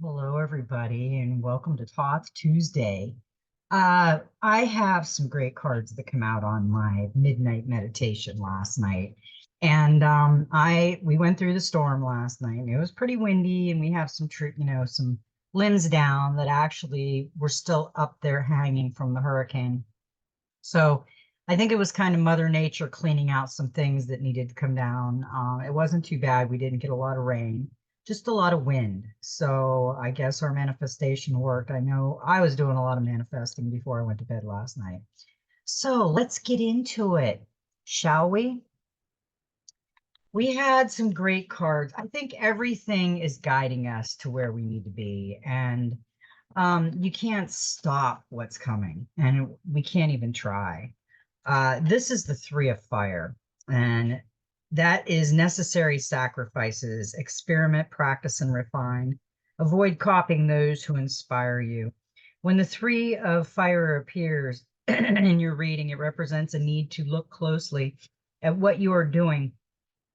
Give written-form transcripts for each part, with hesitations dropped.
Hello, everybody, and welcome to Thoth Tuesday. I have some great cards that come out on my midnight meditation last night, and we went through the storm last night. And it was pretty windy, and we have some limbs down that actually were still up there hanging from the hurricane. So I think it was kind of Mother Nature cleaning out some things that needed to come down. It wasn't too bad. We didn't get a lot of rain, just a lot of wind. So I guess our manifestation worked. I know I was doing a lot of manifesting before I went to bed last night. So let's get into it, shall we? We had some great cards. I think everything is guiding us to where we need to be. And you can't stop what's coming, and we can't even try. This is the Three of Fire, and that is necessary sacrifices, experiment, practice, and refine. Avoid copying those who inspire you. When the Three of Fire appears in your reading, it represents a need to look closely at what you are doing.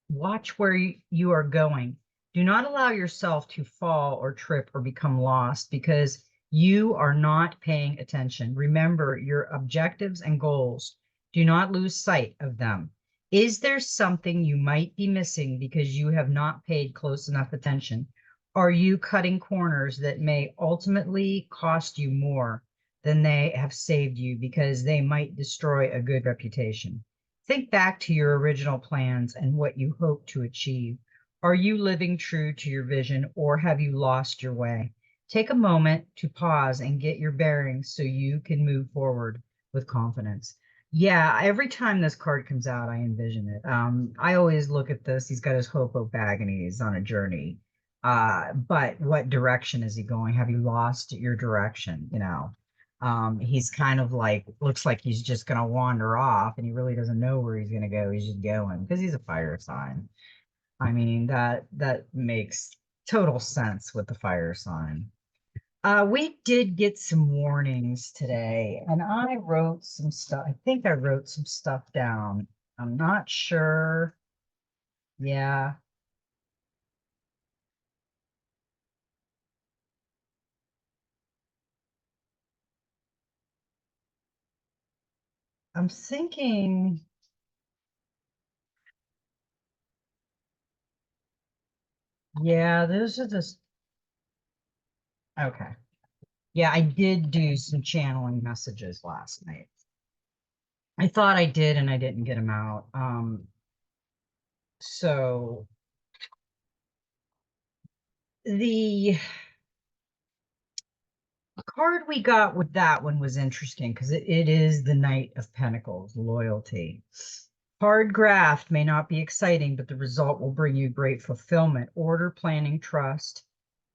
Watch where you are going. Do not allow yourself to fall or trip or become lost because you are not paying attention. Remember your objectives and goals. Do not lose sight of them. Is there something you might be missing because you have not paid close enough attention? Are you cutting corners that may ultimately cost you more than they have saved you because they might destroy a good reputation? Think back to your original plans and what you hope to achieve. Are you living true to your vision or have you lost your way? Take a moment to pause and get your bearings so you can move forward with confidence. Yeah, every time this card comes out, I envision it. I always look at this. He's got his hopo bag and he's on a journey. But what direction is he going? Have you lost your direction? He's kind of like looks like he's just gonna wander off and he really doesn't know where he's gonna go. He's just going because he's a fire sign. I mean, that makes total sense with the fire sign. We did get some warnings today, and I wrote some stuff. I think I wrote some stuff down. I'm not sure. Yeah, I'm thinking, yeah, those are just okay. Yeah, I did do some channeling messages last night. I thought I did and I didn't get them out. So the card we got with that one was interesting because it is the Knight of Pentacles, loyalty. Hard graft may not be exciting, but the result will bring you great fulfillment, order, planning, trust,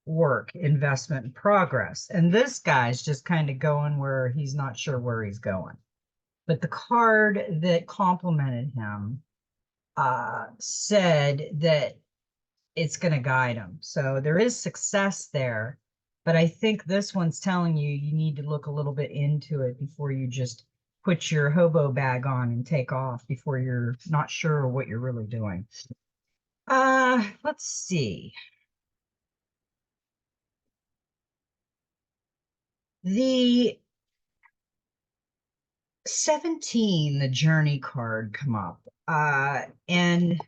work, investment, and progress. And this guy's just kind of going where he's not sure where he's going. But the card that complimented him said that it's going to guide them. So there is success there. But I think this one's telling you you need to look a little bit into it before you just put your hobo bag on and take off before you're not sure what you're really doing. Let's see. The 17, the journey card come up. And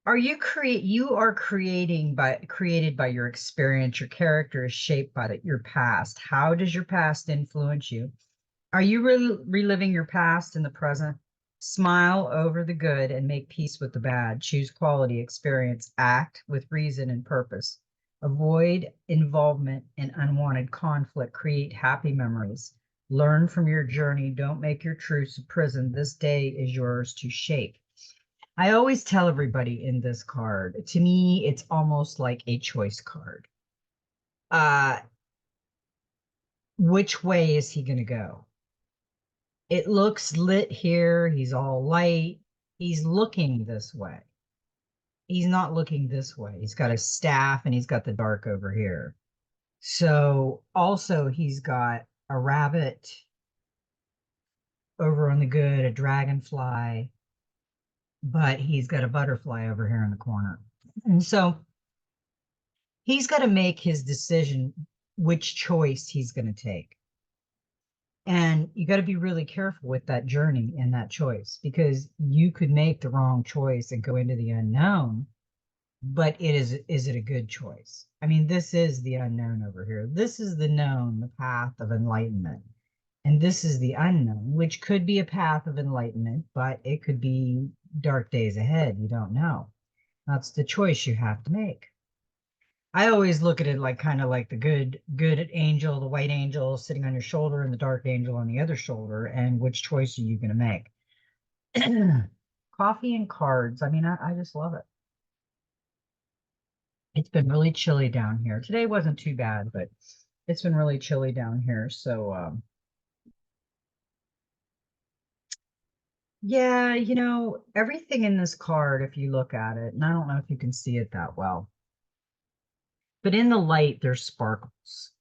you are created by your experience. Your character is shaped by your past. How does your past influence you? Are you reliving your past in the present? Smile over the good and make peace with the bad. Choose quality experience. Act with reason and purpose. Avoid involvement in unwanted conflict. Create happy memories. Learn from your journey. Don't make your truths a prison. This day is yours to shape. I always tell everybody in this card, to me, it's almost like a choice card. Uh, which way is he going to go? It looks lit here. He's all light. He's looking this way. He's not looking this way. He's got a staff and he's got the dark over here. So also he's got a rabbit over on the good, a dragonfly, but he's got a butterfly over here in the corner. And so he's got to make his decision which choice he's going to take. And you got to be really careful with that journey and that choice, because you could make the wrong choice and go into the unknown, but is it a good choice? I mean, this is the unknown over here. This is the known, the path of enlightenment. And this is the unknown, which could be a path of enlightenment, but it could be dark days ahead. You don't know. That's the choice you have to make. I always look at it like kind of like the good angel, the white angel sitting on your shoulder and the dark angel on the other shoulder, and which choice are you going to make? Coffee and cards. I mean, I just love it. It's been really chilly down here. Today wasn't too bad, but it's been really chilly down here. So, yeah, everything in this card, if you look at it, and I don't know if you can see it that well, but in the light, there's sparkles.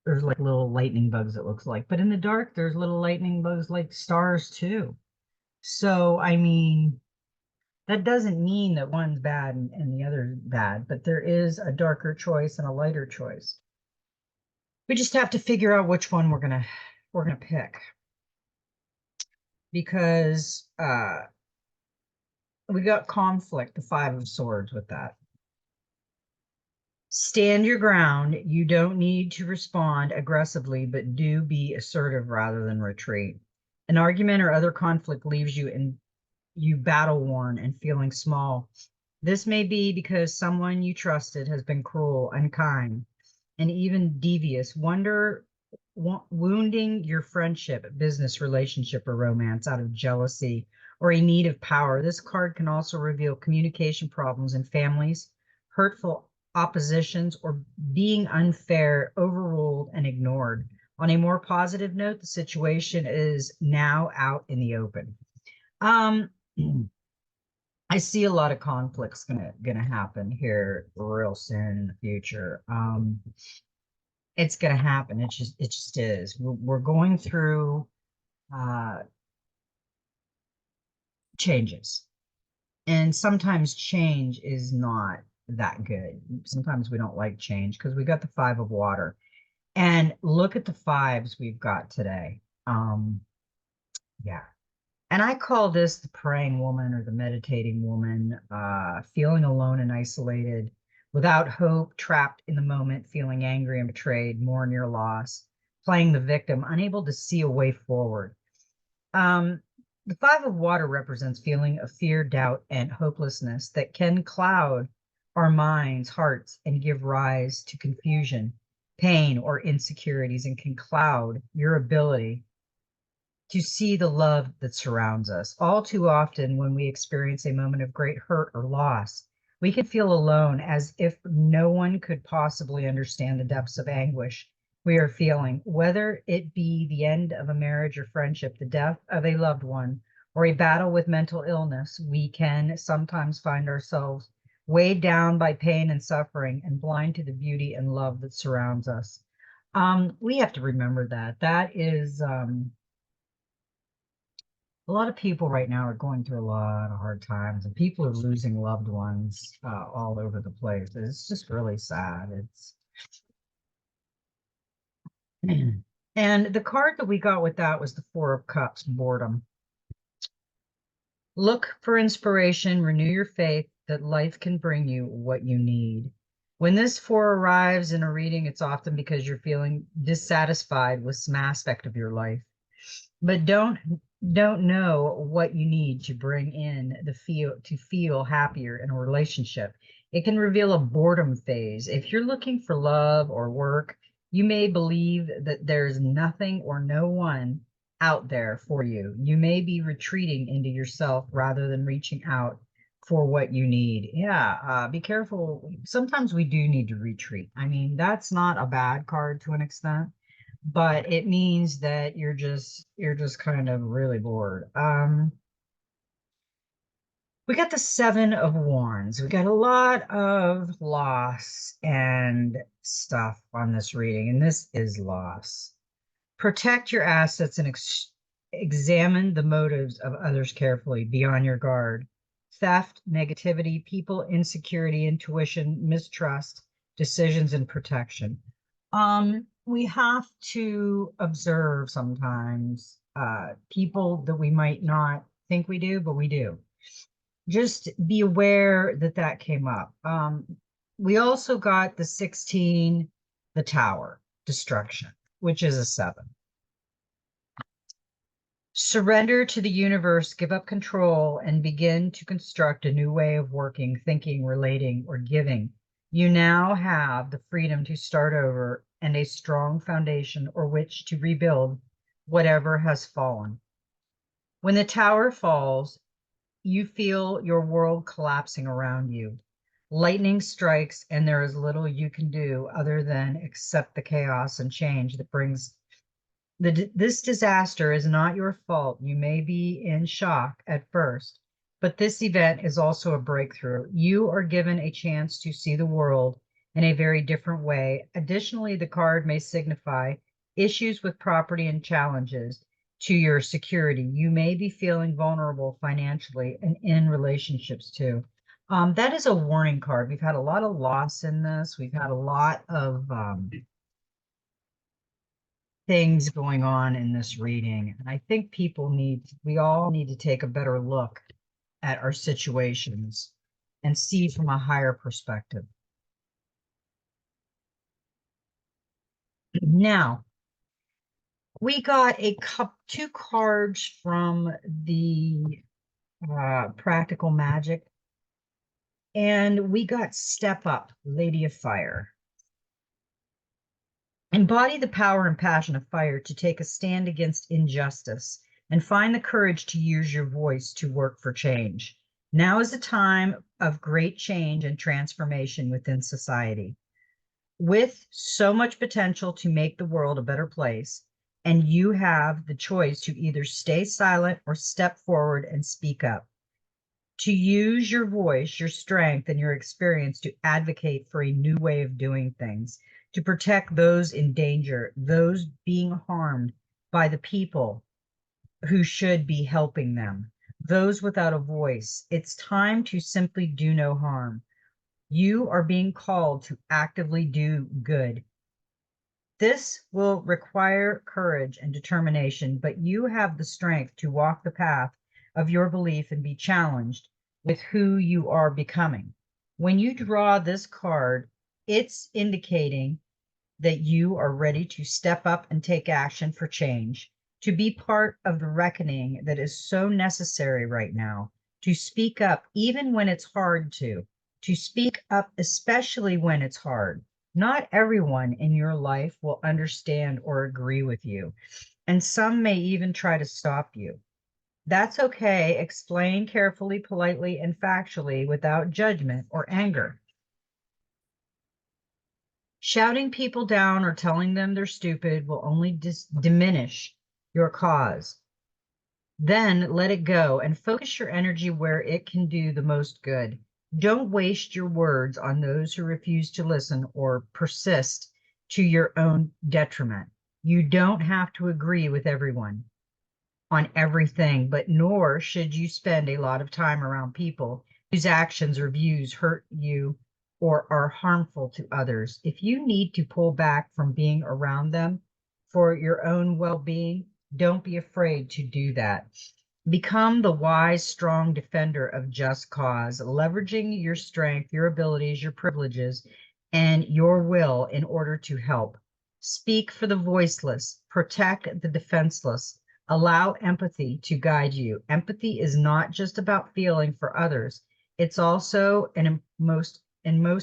There's like little lightning bugs, it looks like. But in the dark, there's little lightning bugs like stars too. So, I mean, that doesn't mean that one's bad and the other's bad, but there is a darker choice and a lighter choice. We just have to figure out which one we're gonna pick. Because we got conflict, the Five of Swords with that. Stand your ground. You don't need to respond aggressively, but do be assertive rather than retreat. An argument or other conflict leaves you battle worn and feeling small. This may be because someone you trusted has been cruel, unkind, and even devious, wounding your friendship, business relationship, or romance out of jealousy or a need of power. This card can also reveal communication problems in families, hurtful oppositions, or being unfair, overruled, and ignored. On a more positive note, the situation is now out in the open. I see a lot of conflicts gonna happen here real soon in the future. It's gonna happen. It just is. We're going through changes, and sometimes change is not that good. Sometimes we don't like change because we got the Five of Water, and look at the fives we've got today. Yeah. And I call this the praying woman or the meditating woman, feeling alone and isolated, without hope, trapped in the moment, feeling angry and betrayed, mourn your loss, playing the victim, unable to see a way forward. The Five of Water represents feeling of fear, doubt, and hopelessness that can cloud our minds, hearts, and give rise to confusion, pain, or insecurities, and can cloud your ability to see the love that surrounds us. All too often, when we experience a moment of great hurt or loss, we can feel alone, as if no one could possibly understand the depths of anguish we are feeling, whether it be the end of a marriage or friendship, the death of a loved one, or a battle with mental illness. We can sometimes find ourselves weighed down by pain and suffering and blind to the beauty and love that surrounds us. We have to remember that is a lot of people right now are going through a lot of hard times, and people are losing loved ones all over the place. It's just really sad. It's and the card that we got with that was the Four of Cups, boredom. Look for inspiration, renew your faith that life can bring you what you need. When this four arrives in a reading, it's often because you're feeling dissatisfied with some aspect of your life, but don't know what you need to bring in the feel happier in a relationship. It can reveal a boredom phase. If you're looking for love or work, you may believe that there's nothing or no one out there for you. You may be retreating into yourself rather than reaching out for what you need. Yeah, be careful. Sometimes we do need to retreat. I mean, that's not a bad card to an extent, but it means that you're just kind of really bored. We got the Seven of Wands. We got a lot of loss and stuff on this reading, and this is loss. Protect your assets and examine the motives of others carefully. Be on your guard. Theft, negativity, people insecurity, intuition, mistrust, decisions and protection. We have to observe sometimes people that we might not think we do, but we do. Just be aware that that came up. We also got the 16, the Tower, destruction, which is a 7. Surrender to the universe, give up control, and begin to construct a new way of working, thinking, relating, or giving. You now have the freedom to start over and a strong foundation or which to rebuild whatever has fallen. When the tower falls, you feel your world collapsing around you. Lightning strikes, and there is little you can do other than accept the chaos and change that brings this disaster is not your fault. You may be in shock at first, but this event is also a breakthrough. You are given a chance to see the world in a very different way. Additionally, the card may signify issues with property and challenges to your security. You may be feeling vulnerable financially and in relationships too. That is a warning card. We've had a lot of loss in this. We've had a lot of things going on in this reading. And I think we all need to take a better look at our situations and see from a higher perspective. Now, we got two cards from the Practical Magic, and we got Step Up, Lady of Fire. Embody the power and passion of fire to take a stand against injustice and find the courage to use your voice to work for change. Now is a time of great change and transformation within society. With so much potential to make the world a better place, and you have the choice to either stay silent or step forward and speak up. To use your voice, your strength, and your experience to advocate for a new way of doing things, to protect those in danger, those being harmed by the people who should be helping them, those without a voice. It's time to simply do no harm. You are being called to actively do good. This will require courage and determination, but you have the strength to walk the path of your belief and be challenged with who you are becoming. When you draw this card, it's indicating that you are ready to step up and take action for change, to be part of the reckoning that is so necessary right now, to speak up even when it's hard to speak up especially when it's hard. Not everyone in your life will understand or agree with you, and some may even try to stop you. That's okay. Explain carefully, politely, and factually without judgment or anger. Shouting people down or telling them they're stupid will only diminish your cause. Then let it go and focus your energy where it can do the most good. Don't waste your words on those who refuse to listen or persist to your own detriment. You don't have to agree with everyone on everything, but nor should you spend a lot of time around people whose actions or views hurt you or are harmful to others. If you need to pull back from being around them for your own well-being, don't be afraid to do that. Become the wise, strong defender of just cause, leveraging your strength, your abilities, your privileges, and your will in order to help. Speak for the voiceless, protect the defenseless, allow empathy to guide you. Empathy is not just about feeling for others. It's also, and most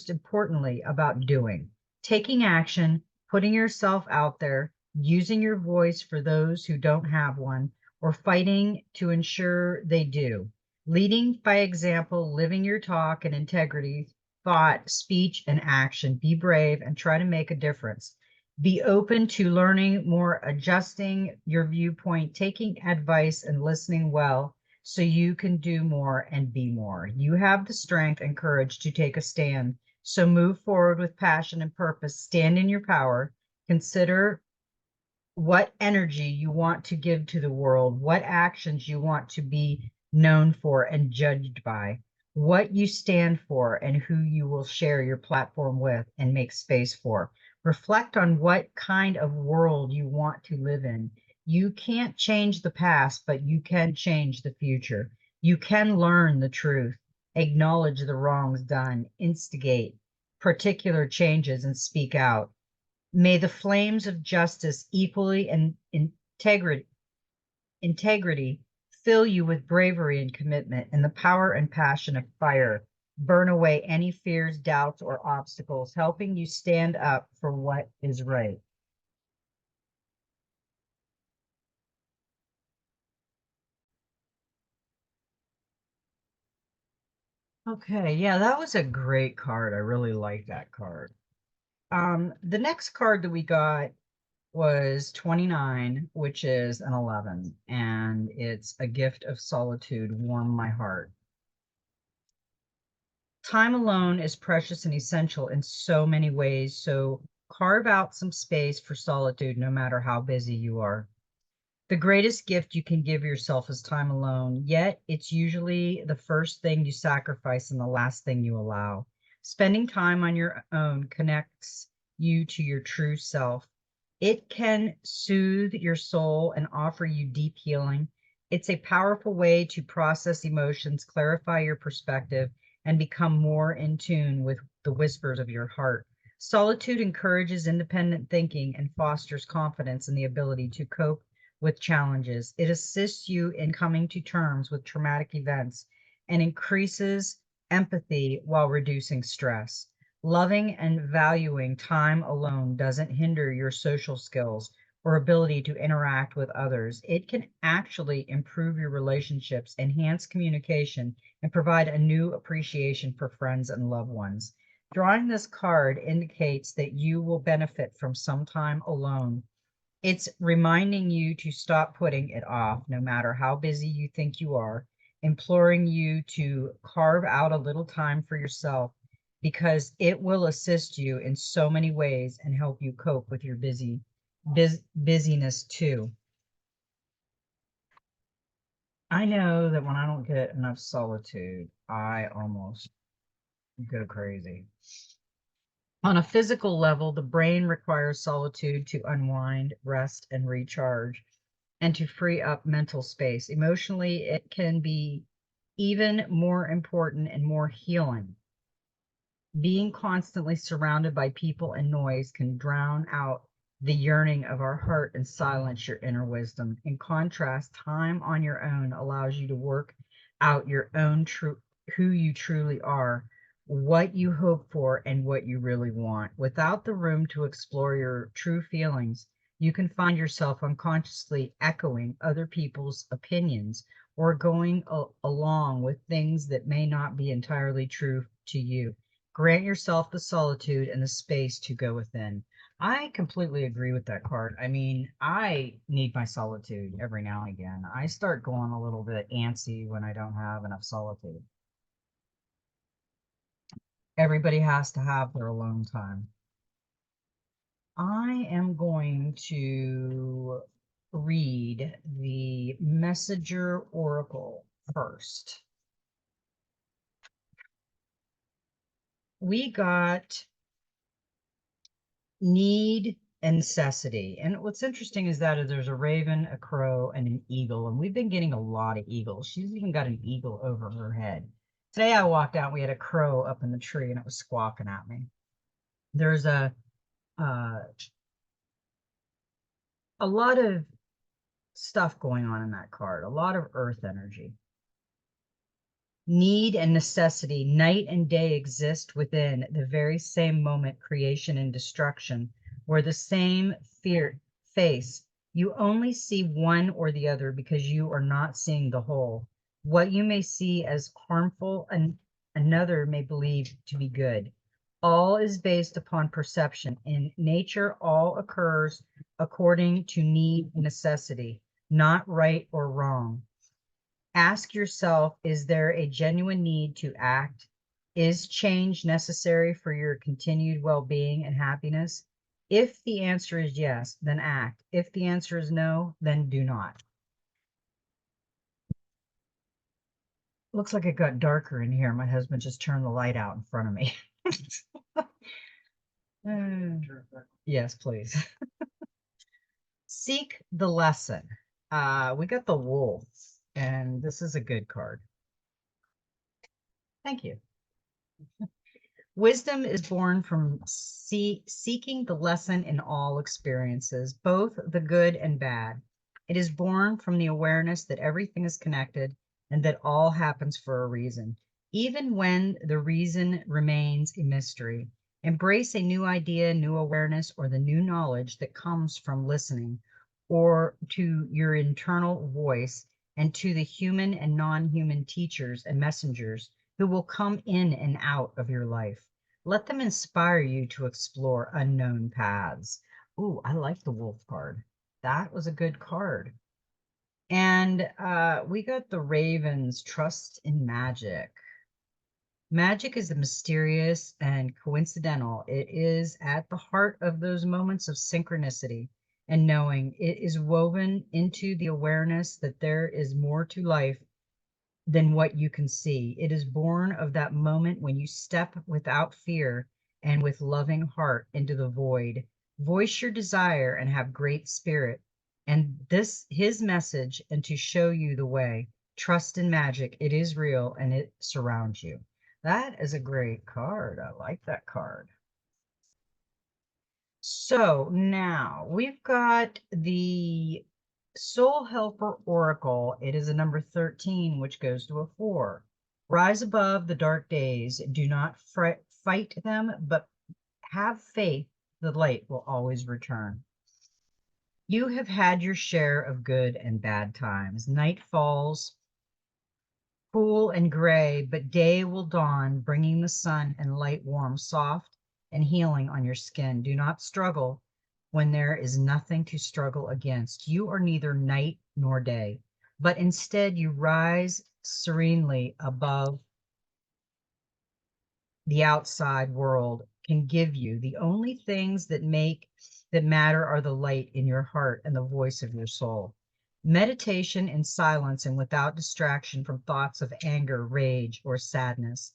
importantly, about doing, taking action, putting yourself out there, using your voice for those who don't have one, or fighting to ensure they do. Leading by example, living your talk and integrity, thought, speech, and action. Be brave and try to make a difference. Be open to learning more, adjusting your viewpoint, taking advice, and listening well so you can do more and be more. You have the strength and courage to take a stand. So move forward with passion and purpose. Stand in your power. Consider what energy you want to give to the world, what actions you want to be known for and judged by. what you stand for and who you will share your platform with and make space for. Reflect on what kind of world you want to live in. You can't change the past, but you can change the future. You can learn the truth, acknowledge the wrongs done, instigate particular changes, and speak out. May the flames of justice, equally and integrity fill you with bravery and commitment, and the power and passion of fire burn away any fears, doubts, or obstacles, helping you stand up for what is right. Okay, yeah, that was a great card. I really like that card. The next card that we got was 29, which is an 11, and it's a gift of solitude, warm my heart. Time alone is precious and essential in so many ways, so carve out some space for solitude no matter how busy you are. The greatest gift you can give yourself is time alone, yet it's usually the first thing you sacrifice and the last thing you allow. Spending time on your own connects you to your true self. It can soothe your soul and offer you deep healing. It's a powerful way to process emotions, clarify your perspective, and become more in tune with the whispers of your heart. Solitude encourages independent thinking and fosters confidence in the ability to cope with challenges. It assists you in coming to terms with traumatic events and increases empathy while reducing stress. Loving and valuing time alone doesn't hinder your social skills or ability to interact with others. It can actually improve your relationships, enhance communication, and provide a new appreciation for friends and loved ones. Drawing this card indicates that you will benefit from some time alone. It's reminding you to stop putting it off, no matter how busy you think you are, imploring you to carve out a little time for yourself because it will assist you in so many ways and help you cope with your busyness too. I know that when I don't get enough solitude, I almost go crazy. On a physical level, the brain requires solitude to unwind, rest, and recharge, and to free up mental space. Emotionally, it can be even more important and more healing. Being constantly surrounded by people and noise can drown out the yearning of our heart and silence your inner wisdom. In contrast, time on your own allows you to work out your own true who you truly are, what you hope for, and what you really want. Without the room to explore your true feelings, you can find yourself unconsciously echoing other people's opinions or going along with things that may not be entirely true to you. Grant yourself the solitude and the space to go within. I completely agree with that card. I mean, I need my solitude every now and again. I start going a little bit antsy when I don't have enough solitude. Everybody has to have their alone time. I am going to read the Messenger Oracle first. We got need and necessity. And what's interesting is that there's a raven, a crow, and an eagle. And we've been getting a lot of eagles. She's even got an eagle over her head. Today I walked out, we had a crow up in the tree and it was squawking at me. There's uh, a lot of stuff going on in that card, a lot of earth energy. Need and necessity, night and day exist within the very same moment, creation and destruction, where the same fear face. You only see one or the other because you are not seeing the whole. What you may see as harmful and another may believe to be good. All is based upon perception. In nature, all occurs according to need and necessity, not right or wrong. Ask yourself, is there a genuine need to act? Is change necessary for your continued well-being and happiness? If the answer is yes, then act. If the answer is no, then do not. Looks like it got darker in here. My husband just turned the light out in front of me. Yes, please. Seek the lesson. We got the wolf, and this is a good card. Thank you. Wisdom is born from seeking the lesson in all experiences, both the good and bad. It is born from the awareness that everything is connected and that all happens for a reason, even when the reason remains a mystery. Embrace a new idea, new awareness, or the new knowledge that comes from listening or to your internal voice and to the human and non-human teachers and messengers who will come in and out of your life. Let them inspire you to explore unknown paths. Ooh, I like the wolf card. That was a good card. And we got the ravens, trust in magic. Magic is mysterious and coincidental. It is at the heart of those moments of synchronicity and knowing. It is woven into the awareness that there is more to life than what you can see. It is born of that moment when you step without fear and with loving heart into the void. Voice your desire and have great spirit. And this his message, and to show you the way. Trust in magic. It is real and it surrounds you. That is a great card. I like that card. So now we've got the Soul Helper Oracle. It is a number 13, which goes to a 4. Rise above the dark days. Do not fight them, but have faith. The light will always return. You have had your share of good and bad times. Night falls, cool and gray, but day will dawn, bringing the sun and light warm, soft, and healing on your skin. Do not struggle when there is nothing to struggle against. You are neither night nor day, but instead you rise serenely above the outside world can give you. The only things that matter are the light in your heart and the voice of your soul. Meditation in silence and without distraction from thoughts of anger, rage, or sadness.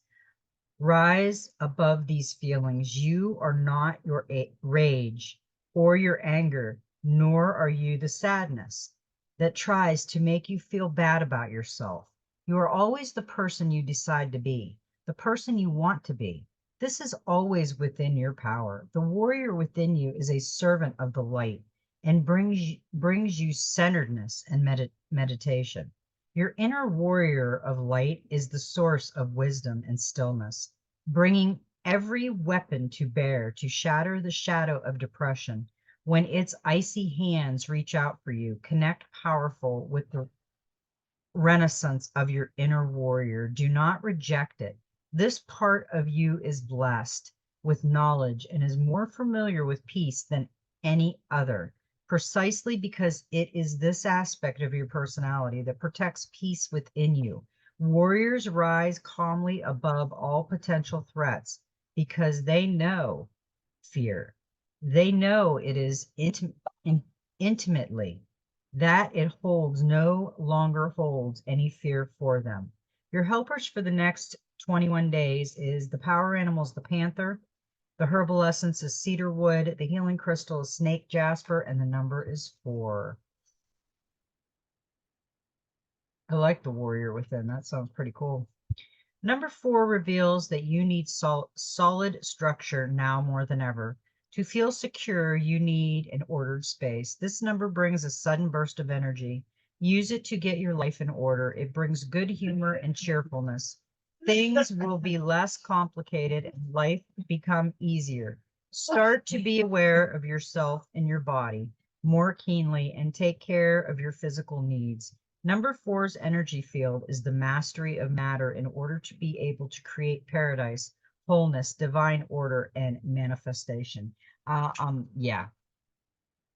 Rise above these feelings. You are not your rage or your anger, nor are you the sadness that tries to make you feel bad about yourself. You are always the person you decide to be, the person you want to be. This is always within your power. The warrior within you is a servant of the light and brings you centeredness and meditation. Your inner warrior of light is the source of wisdom and stillness, bringing every weapon to bear to shatter the shadow of depression. When its icy hands reach out for you, connect powerful with the renaissance of your inner warrior. Do not reject it. This part of you is blessed with knowledge and is more familiar with peace than any other, precisely because it is this aspect of your personality that protects peace within you. Warriors rise calmly above all potential threats because they know fear. They know it is intimately that it holds no longer holds any fear for them. Your helpers for the next 21 days is the power animals, the panther, the herbal essence is cedar wood, the healing crystal is snake jasper, and the number is 4. I like the warrior within. That sounds pretty cool. Number 4 reveals that you need solid structure now more than ever. To feel secure, you need an ordered space. This number brings a sudden burst of energy. Use it to get your life in order. It brings good humor and cheerfulness. Things will be less complicated and life become easier. Start to be aware of yourself and your body more keenly and take care of your physical needs. Number 4's energy field is the mastery of matter in order to be able to create paradise, wholeness, divine order, and manifestation. Yeah,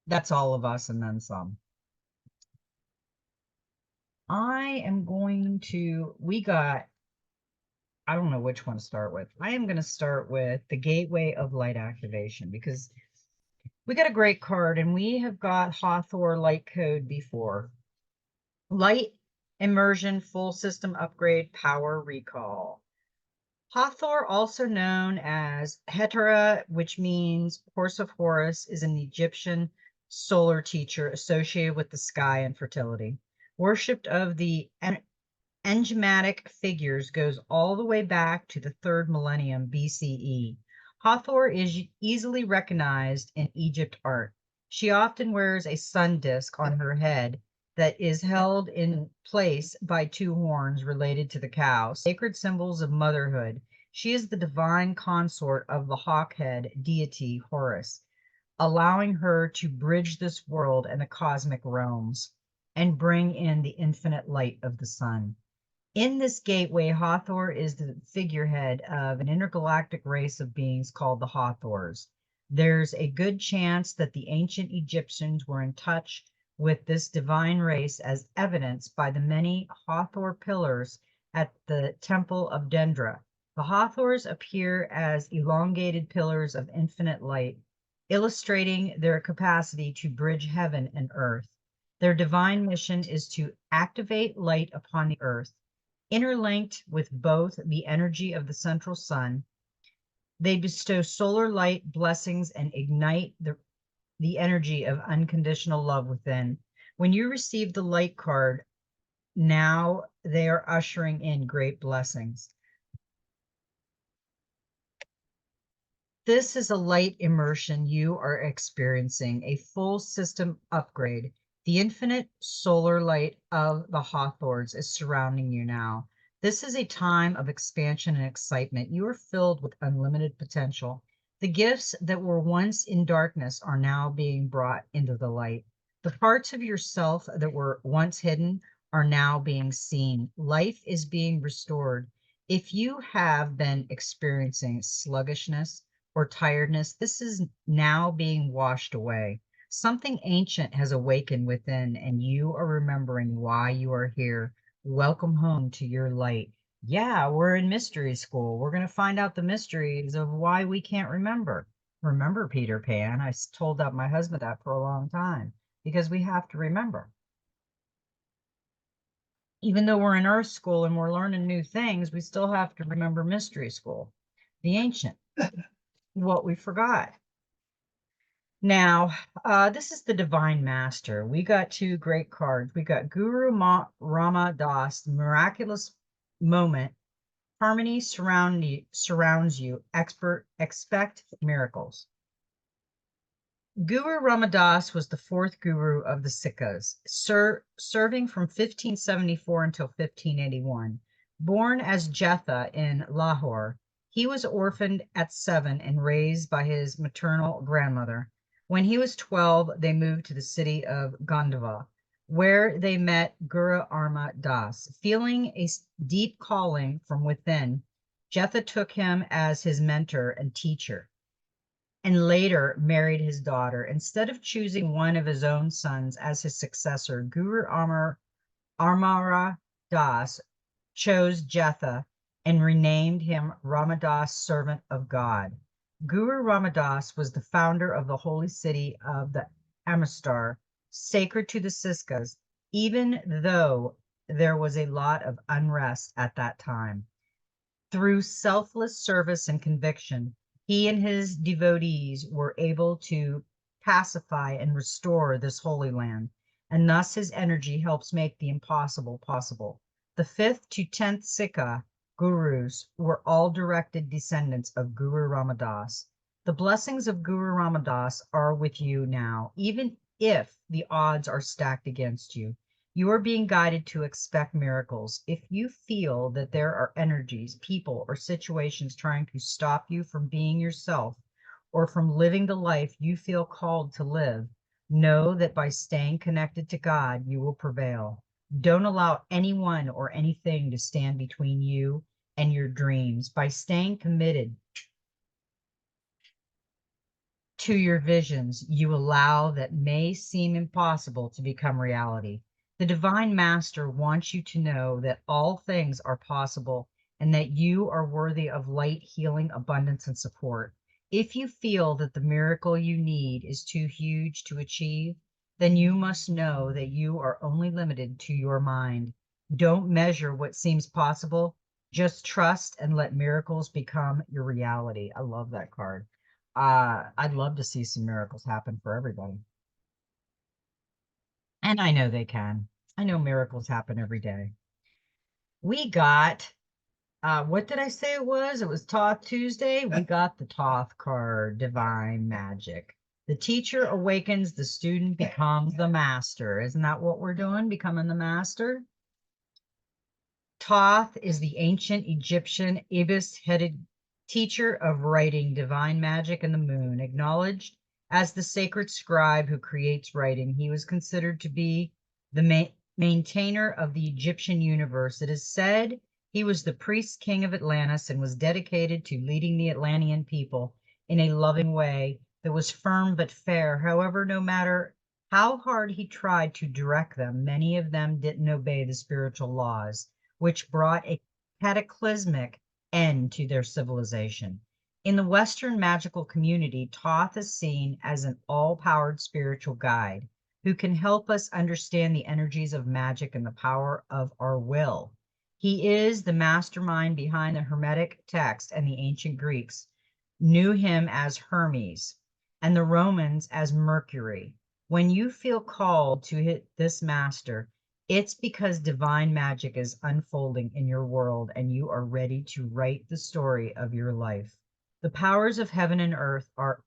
that's all of us and then some. I am going to, I don't know which one to start with. I am going to start with the Gateway of Light Activation because we got a great card and we have got Hathor Light Code before. Light immersion, full system upgrade, power recall. Hathor, also known as Hetera, which means horse of Horus, is an Egyptian solar teacher associated with the sky and fertility. Worshipped of the enigmatic figures goes all the way back to the 3rd millennium BCE. Hathor is easily recognized in Egypt art. She often wears a sun disk on her head that is held in place by two horns related to the cow, sacred symbols of motherhood. She is the divine consort of the hawk-head deity Horus, allowing her to bridge this world and the cosmic realms and bring in the infinite light of the sun. In this gateway, Hathor is the figurehead of an intergalactic race of beings called the Hathors. There's a good chance that the ancient Egyptians were in touch with this divine race, as evidenced by the many Hathor pillars at the Temple of Dendra. The Hathors appear as elongated pillars of infinite light, illustrating their capacity to bridge heaven and earth. Their divine mission is to activate light upon the earth. Interlinked with both the energy of the central sun, they bestow solar light blessings and ignite the energy of unconditional love within. When you receive the light card, now they are ushering in great blessings. This is a light immersion you are experiencing, a full system upgrade. The infinite solar light of the Hawthorns is surrounding you now. This is a time of expansion and excitement. You are filled with unlimited potential. The gifts that were once in darkness are now being brought into the light. The parts of yourself that were once hidden are now being seen. Life is being restored. If you have been experiencing sluggishness or tiredness, this is now being washed away. Something ancient has awakened within, and you are remembering why you are here. Welcome home to your light. Yeah, we're in mystery school. We're going to find out the mysteries of why we can't remember. Remember, Peter Pan. I told that my husband that for a long time because we have to remember. Even though we're in Earth School and we're learning new things, we still have to remember mystery school, the ancient, what we forgot. Now, this is the Divine Master. We got two great cards. We got Guru Rama Das, miraculous moment. Harmony surrounds you. Expect miracles. Guru Ramadas was the fourth guru of the Sikhs, serving from 1574 until 1581. Born as Jetha in Lahore, he was orphaned at 7 and raised by his maternal grandmother. When he was 12, they moved to the city of Gondava, where they met Guru Arma Das. Feeling a deep calling from within, Jetha took him as his mentor and teacher, and later married his daughter. Instead of choosing one of his own sons as his successor, Guru Amara Das chose Jetha and renamed him Ramadas, servant of God. Guru Ramadas was the founder of the holy city of the Amritsar, sacred to the Sikhs, even though there was a lot of unrest at that time. Through selfless service and conviction, he and his devotees were able to pacify and restore this holy land, and thus his energy helps make the impossible possible. The 5th to 10th Sikha gurus were all directed descendants of Guru Ramadas. The blessings of Guru Ramadas are with you now, even if the odds are stacked against you. You are being guided to expect miracles. If you feel that there are energies, people, or situations trying to stop you from being yourself or from living the life you feel called to live, know that by staying connected to God, you will prevail. Don't allow anyone or anything to stand between you and your dreams. By staying committed to your visions, you allow that may seem impossible to become reality. The Divine Master wants you to know that all things are possible and that you are worthy of light, healing, abundance, and support. If you feel that the miracle you need is too huge to achieve, then you must know that you are only limited to your mind. Don't measure what seems possible. Just trust and let miracles become your reality. I love that card. I'd love to see some miracles happen for everybody. And I know they can. I know miracles happen every day. We got, what did I say it was? It was Thoth Tuesday. We got the Thoth card, Divine Magic. The teacher awakens, the student becomes the master. Isn't that what we're doing? Becoming the master? Thoth is the ancient Egyptian ibis-headed teacher of writing, divine magic, and the moon. Acknowledged as the sacred scribe who creates writing, he was considered to be the maintainer of the Egyptian universe. It is said he was the priest king of Atlantis and was dedicated to leading the Atlantean people in a loving way that was firm but fair. However, no matter how hard he tried to direct them, many of them didn't obey the spiritual laws, which brought a cataclysmic end to their civilization. In the Western magical community, Thoth is seen as an all-powered spiritual guide who can help us understand the energies of magic and the power of our will. He is the mastermind behind the Hermetic text, and the ancient Greeks knew him as Hermes and the Romans as Mercury. When you feel called to hit this master, it's because divine magic is unfolding in your world and you are ready to write the story of your life. The powers of heaven and earth are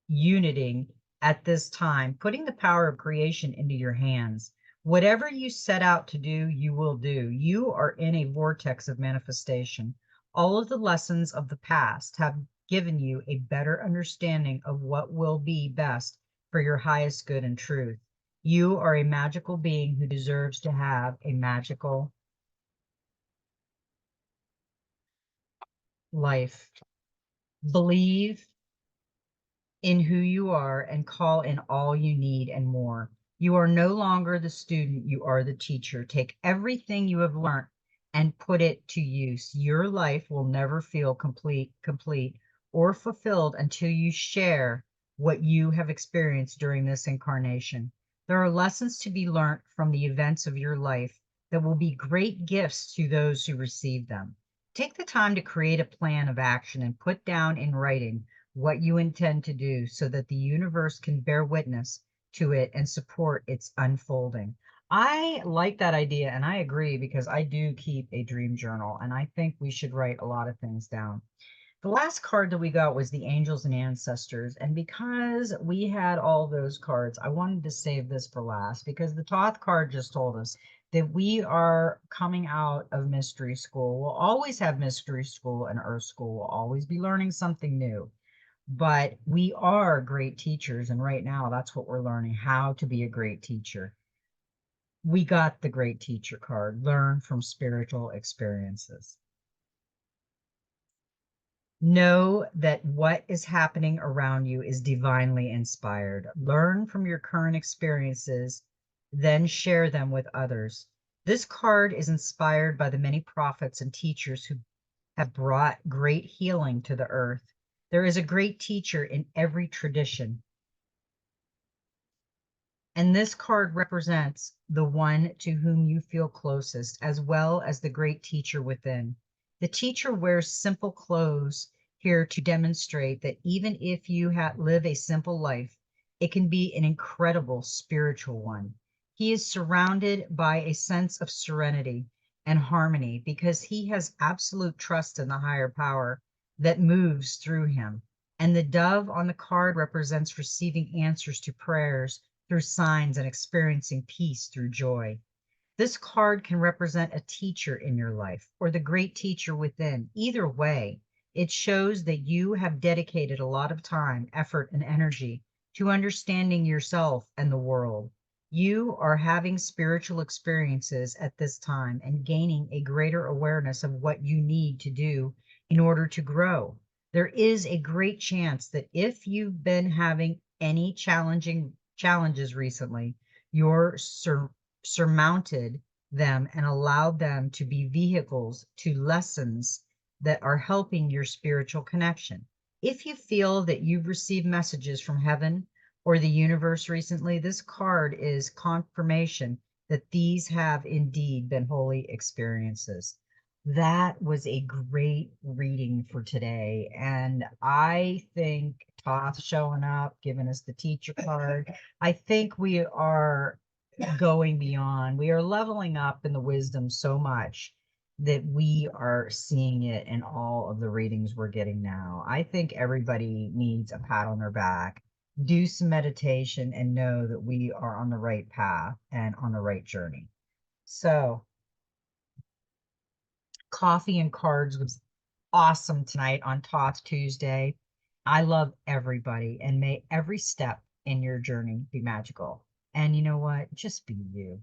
uniting at this time, putting the power of creation into your hands. Whatever you set out to do, you will do. You are in a vortex of manifestation. All of the lessons of the past have given you a better understanding of what will be best for your highest good and truth. You are a magical being who deserves to have a magical life. Believe in who you are and call in all you need and more. You are no longer the student, you are the teacher. Take everything you have learned and put it to use. Your life will never feel complete or fulfilled until you share what you have experienced during this incarnation. There are lessons to be learned from the events of your life that will be great gifts to those who receive them. Take the time to create a plan of action and put down in writing what you intend to do so that the universe can bear witness to it and support its unfolding. I like that idea and I agree because I do keep a dream journal and I think we should write a lot of things down. The last card that we got was the angels and ancestors. And because we had all those cards, I wanted to save this for last because the Thoth card just told us that we are coming out of mystery school. We'll always have mystery school and earth school. We'll always be learning something new, but we are great teachers. And right now, that's what we're learning, how to be a great teacher. We got the great teacher card, learn from spiritual experiences. Know that what is happening around you is divinely inspired. Learn from your current experiences, then share them with others. This card is inspired by the many prophets and teachers who have brought great healing to the earth. There is a great teacher in every tradition, and this card represents the one to whom you feel closest, as well as the great teacher within. The teacher wears simple clothes here to demonstrate that even if you live a simple life, it can be an incredible spiritual one. He is surrounded by a sense of serenity and harmony because he has absolute trust in the higher power that moves through him. And the dove on the card represents receiving answers to prayers through signs and experiencing peace through joy. This card can represent a teacher in your life or the great teacher within. Either way, it shows that you have dedicated a lot of time, effort, and energy to understanding yourself and the world. You are having spiritual experiences at this time and gaining a greater awareness of what you need to do in order to grow. There is a great chance that if you've been having any challenges recently, you're surmounted them and allowed them to be vehicles to lessons that are helping your spiritual connection. If you feel that you've received messages from heaven or the universe recently, this card is confirmation that these have indeed been holy experiences. That was a great reading for today. And I think Thoth showing up, giving us the teacher card, I think we are going beyond. We are leveling up in the wisdom so much that we are seeing it in all of the readings we're getting now. I think everybody needs a pat on their back, do some meditation, and know that we are on the right path and on the right journey. So, coffee and cards was awesome tonight on Thoth Tuesday. I love everybody, and may every step in your journey be magical. And you know what? Just be you.